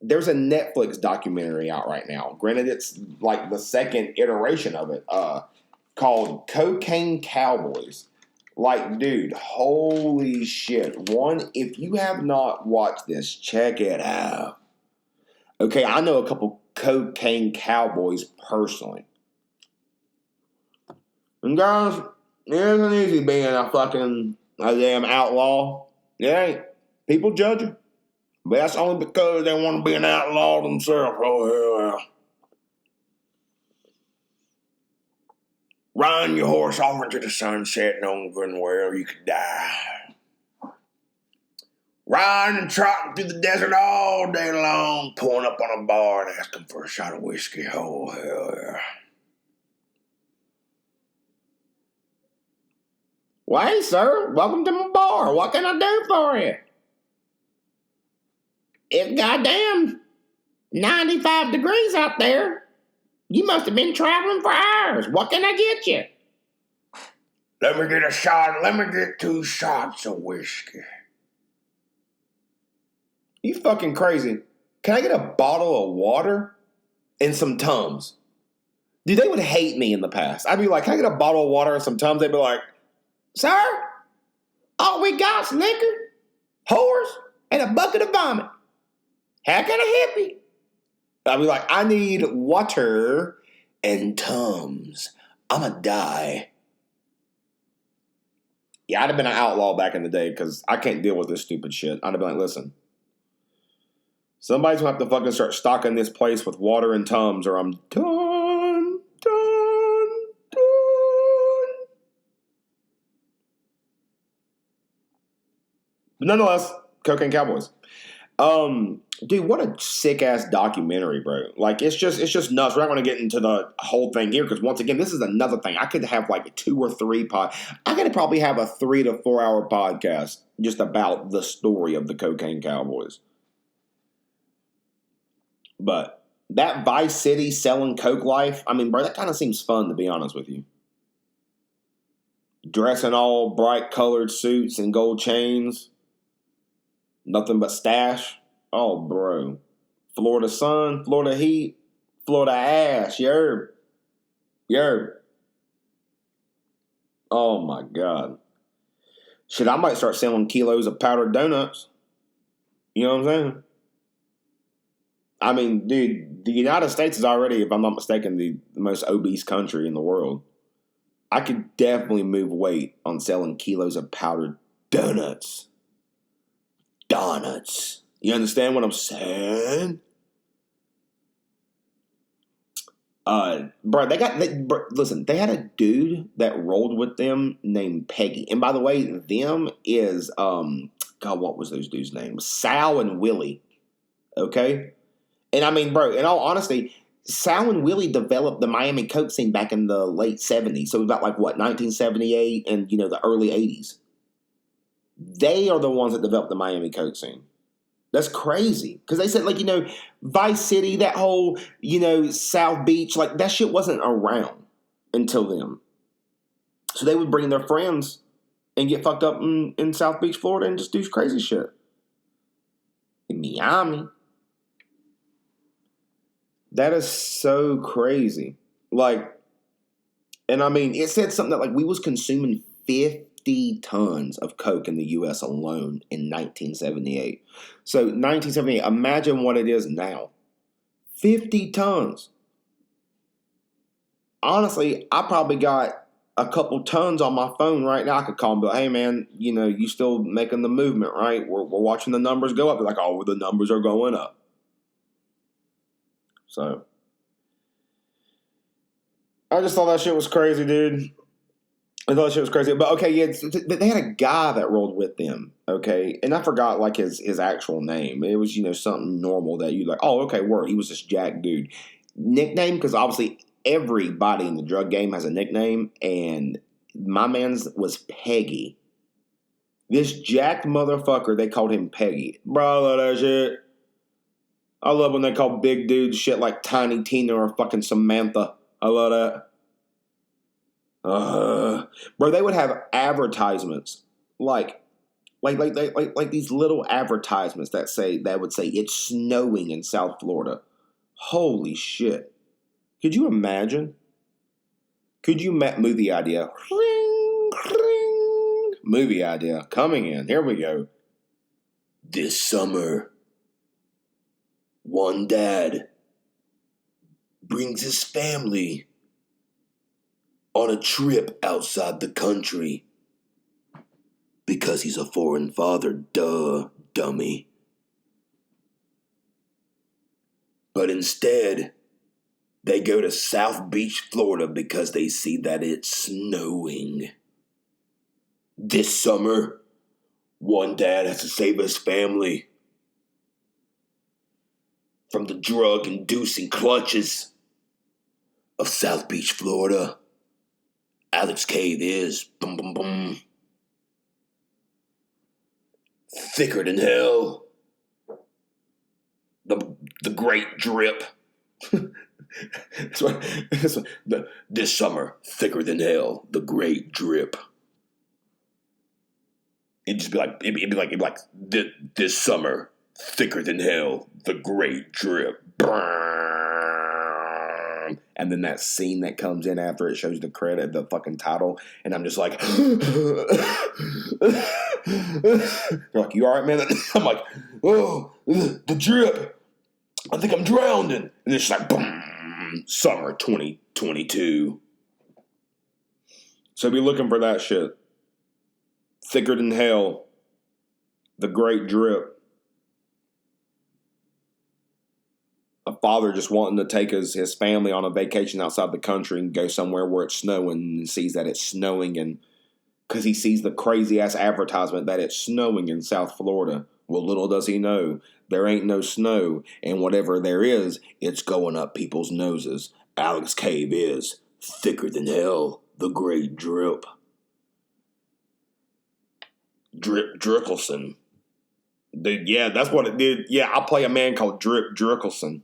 There's a Netflix documentary out right now. Granted, it's like the second iteration of it, called Cocaine Cowboys. Like, dude, holy shit. One, if you have not watched this, check it out. Okay, I know a couple cocaine cowboys personally. And guys, it isn't easy being a damn outlaw. It ain't. People judge you. But that's only because they want to be an outlaw themselves. Oh, yeah. Ride your horse off into the sunset, knowing good and well you could die. Riding and trotting through the desert all day long, pulling up on a bar and asking for a shot of whiskey. Oh, hell yeah. Well, hey, sir, welcome to my bar. What can I do for you? It's goddamn 95 degrees out there. You must have been traveling for hours. What can I get you? Let me get 2 shots of whiskey. You fucking crazy. Can I get a bottle of water and some Tums? Dude, they would hate me in the past. I'd be like, can I get a bottle of water and some Tums? They'd be like, sir, all we got's liquor, whores, and a bucket of vomit. How can I help you? I'd be like, I need water and Tums. I'ma die. Yeah, I'd have been an outlaw back in the day because I can't deal with this stupid shit. I'd have been like, listen, somebody's gonna have to fucking start stocking this place with water and Tums or I'm done. But nonetheless, Cocaine Cowboys. Dude, what a sick ass documentary, bro. Like, it's just nuts. We're not going to get into the whole thing here because once again, this is another thing. I could have like 2 or 3 I could probably have a 3 to 4 hour podcast just about the story of the Cocaine Cowboys. But that Vice City selling coke life, I mean, bro, that kind of seems fun, to be honest with you. Dressing all bright colored suits and gold chains. Nothing but stash. Oh, bro. Florida sun, Florida heat, Florida ash. Yerb. Oh, my God. Shit, I might start selling kilos of powdered donuts. You know what I'm saying? I mean, dude, the United States is already, if I'm not mistaken, the most obese country in the world. I could definitely move weight on selling kilos of powdered donuts. Donuts. You understand what I'm saying? Bro, listen, they had a dude that rolled with them named Peggy. And by the way, them is, God, what was those dudes' names? Sal and Willie. Okay? And I mean, bro, in all honesty, Sal and Willie developed the Miami Coke scene back in the late 70s. So about 1978 and, the early 80s. They are the ones that developed the Miami Coke scene. That's crazy. Because they said, Vice City, that whole, South Beach, that shit wasn't around until then. So they would bring their friends and get fucked up in South Beach, Florida and just do crazy shit. In Miami. That is so crazy. And I mean, it said something that we was consuming 50 tons of coke in the U.S. alone in 1978. So 1978, imagine what it is now. 50 tons. Honestly, I probably got a couple tons on my phone right now. I could call them, but hey man, you still making the movement, right? We're watching the numbers go up. They're like, oh, the numbers are going up. So I just thought that shit was crazy, dude. I thought that shit was crazy. But okay, yeah, they had a guy that rolled with them, okay? And I forgot his actual name. It was, something normal that you oh, okay, word. He was this jack dude. Nickname, because obviously everybody in the drug game has a nickname, and my man's was Peggy. This jacked motherfucker, they called him Peggy. Bro, I love that shit. I love when they call big dudes shit like Tiny Tina or fucking Samantha. I love that. Bro, they would have advertisements like these little advertisements that would say it's snowing in South Florida. Holy shit! Could you imagine? Could you movie idea? Ring, ring. Movie idea coming in. Here we go. This summer, one dad brings his family on a trip outside the country because he's a foreign father, duh, dummy. But instead, they go to South Beach, Florida because they see that it's snowing. This summer, one dad has to save his family from the drug-inducing clutches of South Beach, Florida. Alex Cave is, boom, boom, boom, thicker than hell. The great drip. This summer, thicker than hell. The great drip. It'd be like this summer, thicker than hell. The great drip. And then that scene that comes in after it shows the credit, the fucking title, and I'm just like, they're like, you alright, man? I'm like, oh, the drip. I think I'm drowning. And it's like, boom, summer 2022. So be looking for that shit. Thicker than hell. The great drip. A father just wanting to take his family on a vacation outside the country and go somewhere where it's snowing and sees that it's snowing, and because he sees the crazy ass advertisement that it's snowing in South Florida. Well, little does he know, there ain't no snow, and whatever there is, it's going up people's noses. Alex Cave is thicker than hell. The great drip. Drip Drickelson. Dude, yeah, that's what it did. Yeah, I play a man called Drip Drickelson.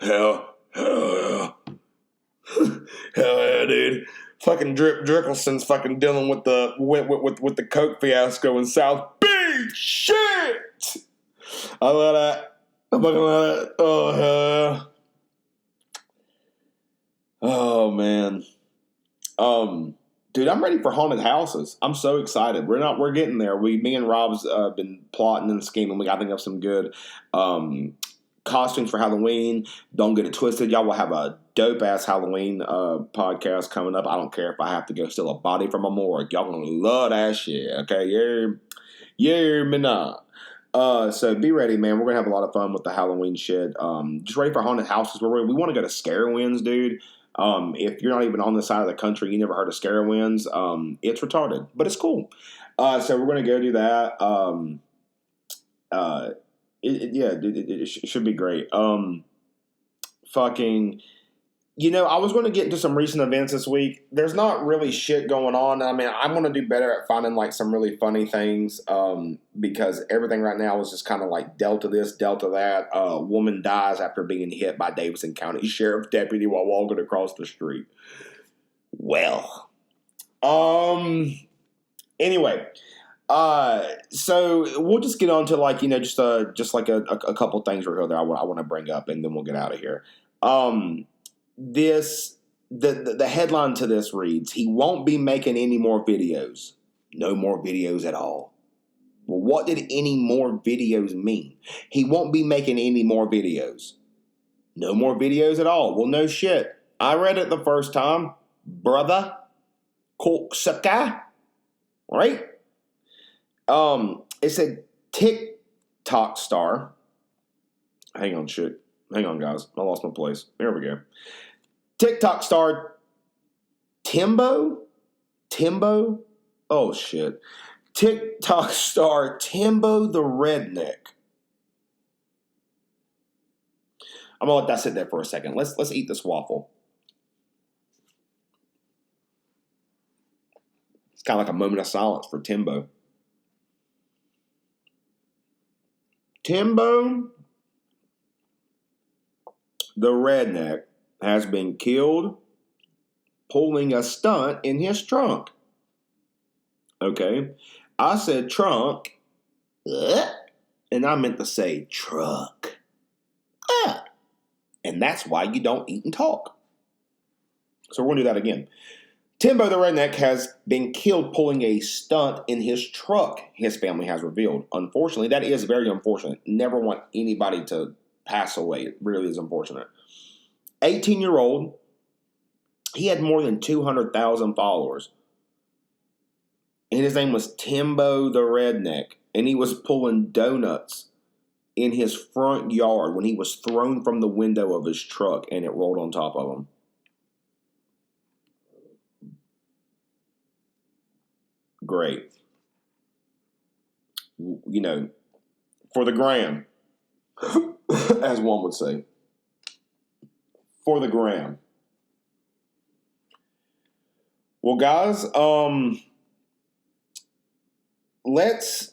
Hell yeah. Hell yeah, dude. Fucking Drickelson's fucking dealing with the Coke fiasco in South Beach. Shit! I love that. I fucking love that. Oh, hell yeah. Oh, man. Dude, I'm ready for haunted houses. I'm so excited. We're getting there. Me and Rob's been plotting and scheming. We got to think of some good costumes for Halloween. Don't get it twisted. Y'all will have a dope-ass Halloween podcast coming up. I don't care if I have to go steal a body from a morgue. Y'all gonna love that shit, okay? Yeah, me not. So be ready, man. We're gonna have a lot of fun with the Halloween shit. Just ready for haunted houses. We want to go to Scarewinds, dude. If you're not even on the side of the country, you never heard of Scarewinds, it's retarded, but it's cool. So we're gonna go do that. It should be great. I was going to get into some recent events this week. There's not really shit going on. I mean, I'm going to do better at finding like some really funny things because everything right now is just kind of like Delta this, Delta that. Woman dies after being hit by Davidson County Sheriff deputy while walking across the street. Well, anyway. So we'll just get on to like, just like a couple things right there I want to bring up, and then we'll get out of here. The headline to this reads, he won't be making any more videos. No more videos at all. Well, what did any more videos mean? He won't be making any more videos. No more videos at all. Well, no shit. I read it the first time. Brother. Cocksucker. Right? It said TikTok star. Hang on, guys. I lost my place. There we go. TikTok star Timbo? Oh, shit. TikTok star Timbo the Redneck. I'm going to let that sit there for a second. Let's eat this waffle. It's kind of like a moment of silence for Timbo. Timbo the Redneck has been killed pulling a stunt in his trunk. Okay. I said trunk, and I meant to say truck. And that's why you don't eat and talk. So we're going to do that again. Timbo the Redneck has been killed pulling a stunt in his truck, his family has revealed. Unfortunately, that is very unfortunate. Never want anybody to pass away. It really is unfortunate. 18-year-old. He had more than 200,000 followers. And his name was Timbo the Redneck. And he was pulling donuts in his front yard when he was thrown from the window of his truck and it rolled on top of him. Great. For the gram, as one would say. For the gram. Well, guys, let's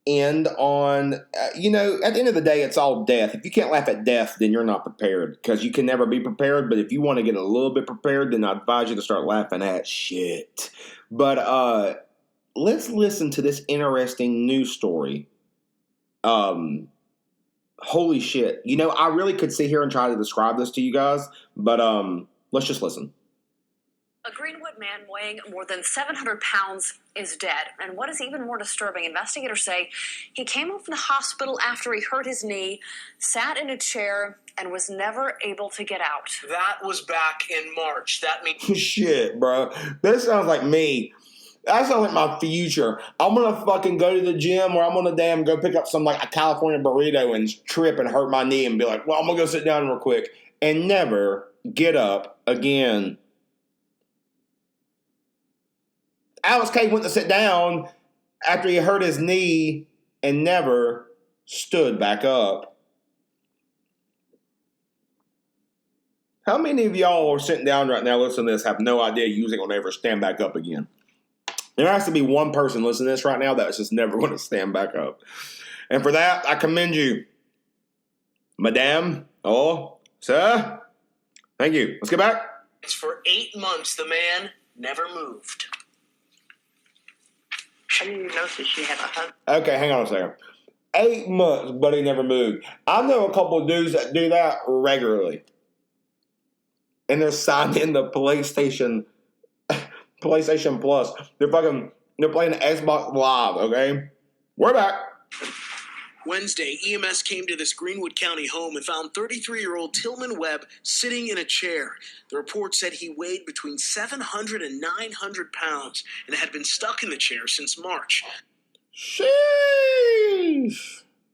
end on, at the end of the day, it's all death. If you can't laugh at death, then you're not prepared, because you can never be prepared. But if you want to get a little bit prepared, then I advise you to start laughing at shit. But let's listen to this interesting news story. Holy shit. I really could sit here and try to describe this to you guys, but let's just listen. A Greenwood man weighing more than 700 pounds is dead. And what is even more disturbing, investigators say he came home from the hospital after he hurt his knee, sat in a chair, and was never able to get out. That was back in March. That means... Shit, bro. That sounds like me. That sounds like my future. I'm going to fucking go to the gym, or I'm going to go pick up some, like, a California burrito and trip and hurt my knee and be like, well, I'm going to go sit down real quick and never get up again. Alex K went to sit down after he hurt his knee and never stood back up. How many of y'all are sitting down right now listening to this have no idea you ain't going to ever stand back up again? There has to be one person listening to this right now that's just never going to stand back up. And for that, I commend you. Madame, Sir? Thank you. Let's get back. For 8 months, the man never moved. I didn't even notice she had a husband. Okay, hang on a second. 8 months, but he never moved. I know a couple of dudes that do that regularly. And they're signed in the PlayStation Plus. They're playing the Xbox Live, okay? We're back. Wednesday, EMS came to this Greenwood County home and found 33-year-old Tillman Webb sitting in a chair. The report said he weighed between 700 and 900 pounds and had been stuck in the chair since March. Sheesh.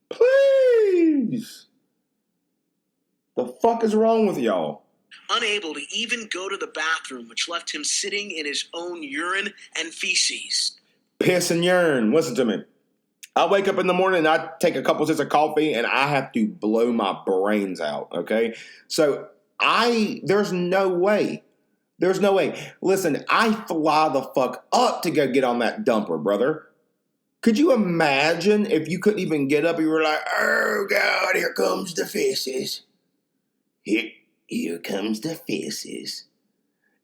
Please. The fuck is wrong with y'all? Unable to even go to the bathroom, which left him sitting in his own urine and feces. Piss and urine. Listen to me. I wake up in the morning and I take a couple sips of coffee and I have to blow my brains out, okay? So there's no way. There's no way. Listen, I fly the fuck up to go get on that dumper, brother. Could you imagine if you couldn't even get up? You were like, oh, God, here comes the feces. Here comes the feces.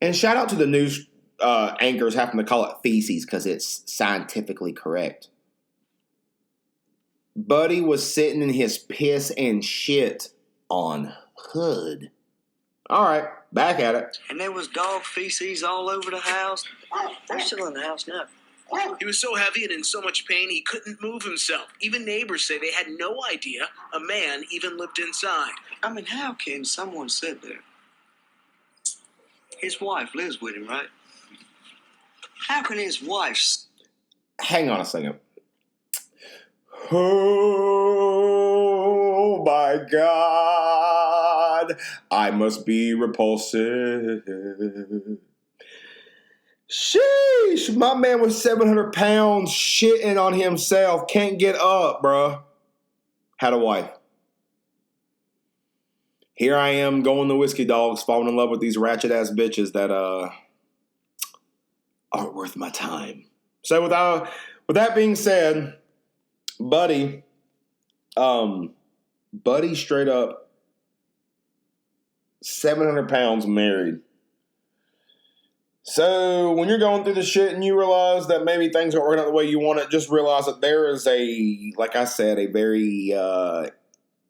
And shout out to the news anchors having to call it feces because it's scientifically correct. Buddy was sitting in his piss and shit on hood. All right, back at it. And there was dog feces all over the house. They're still in the house now. He was so heavy and in so much pain he couldn't move himself. Even neighbors say they had no idea a man even lived inside. I mean, how can someone sit there? His wife lives with him, right? How can his wife... Hang on a second. Oh, my God. I must be repulsive. Sheesh. My man was 700 pounds shitting on himself. Can't get up, bruh. Had a wife. Here I am going to Whiskey Dogs, falling in love with these ratchet-ass bitches that aren't worth my time. So with that being said... Buddy straight up 700 pounds married. So when you're going through the shit and you realize that maybe things aren't working out the way you want it, just realize that there is like I said, a very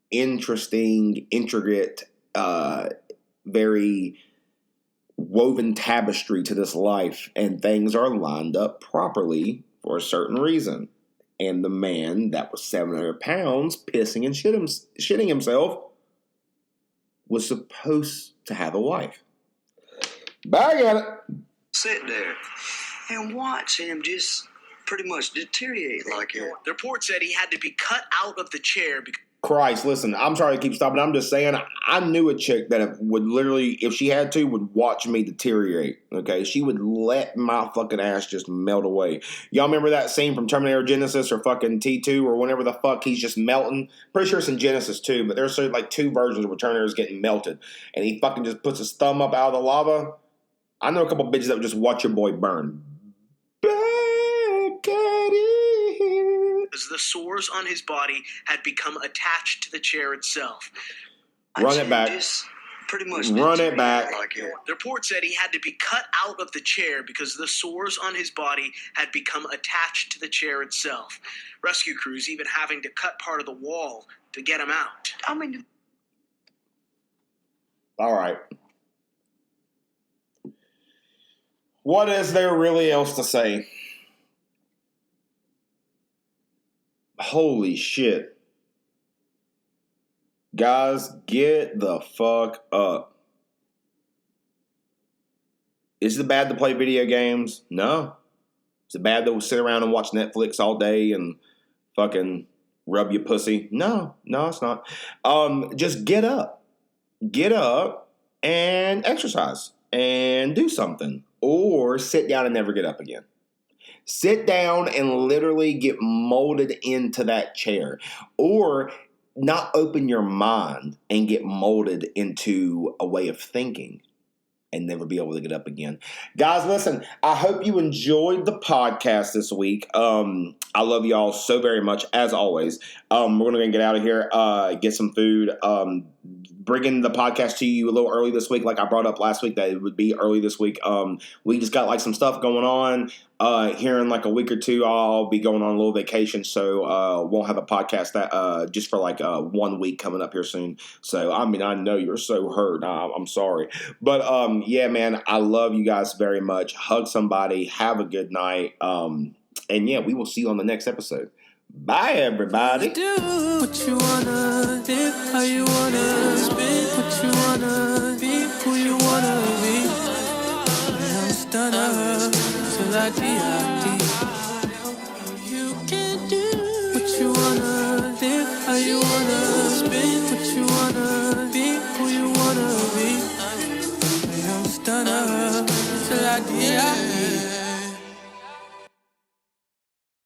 interesting, intricate, very woven tapestry to this life, and things are lined up properly for a certain reason. And the man that was 700 pounds, pissing and shitting himself, was supposed to have a wife. Back at it. Sit there and watch him just pretty much deteriorate like that. The report said he had to be cut out of the chair because... Christ, listen, I'm sorry to keep stopping. I'm just saying, I knew a chick that would literally, if she had to, would watch me deteriorate, okay? She would let my fucking ass just melt away. Y'all remember that scene from Terminator Genesis or fucking T2 or whenever the fuck he's just melting? Pretty sure it's in Genesis too, but there's like two versions where Terminator's getting melted. And he fucking just puts his thumb up out of the lava. I know a couple bitches that would just watch your boy burn. Back at it. As the sores on his body had become attached to the chair itself. Run it back. Pretty much run it back. Like that. The report said he had to be cut out of the chair because the sores on his body had become attached to the chair itself. Rescue crews even having to cut part of the wall to get him out. I mean... All right. What is there really else to say? Holy shit. Guys, get the fuck up. Is it bad to play video games? No. Is it bad to sit around and watch Netflix all day and fucking rub your pussy? No, it's not. Just get up. Get up and exercise and do something. Or sit down and never get up again. Sit down and literally get molded into that chair. Or not open your mind and get molded into a way of thinking and never be able to get up again. Guys, listen, I hope you enjoyed the podcast this week. I love y'all so very much, as always. We're going to get out of here, get some food. bringing the podcast to you a little early this week, like I brought up last week that it would be early this week. We just got like some stuff going on. Here in like a week or two, I'll be going on a little vacation, so won't have a podcast that just for like 1 week coming up here soon. So I mean, I know you're so hurt. I'm sorry, but yeah, man, I love you guys very much. Hug somebody. Have a good night. And yeah, we will see you on the next episode. Bye, everybody. Do what you wanna, live how you wanna, spin what you wanna, be who you wanna be. I'm stunner till I die. You can do what you wanna, live how you wanna, spin what you wanna, be who you wanna be. I'm stunner till I die.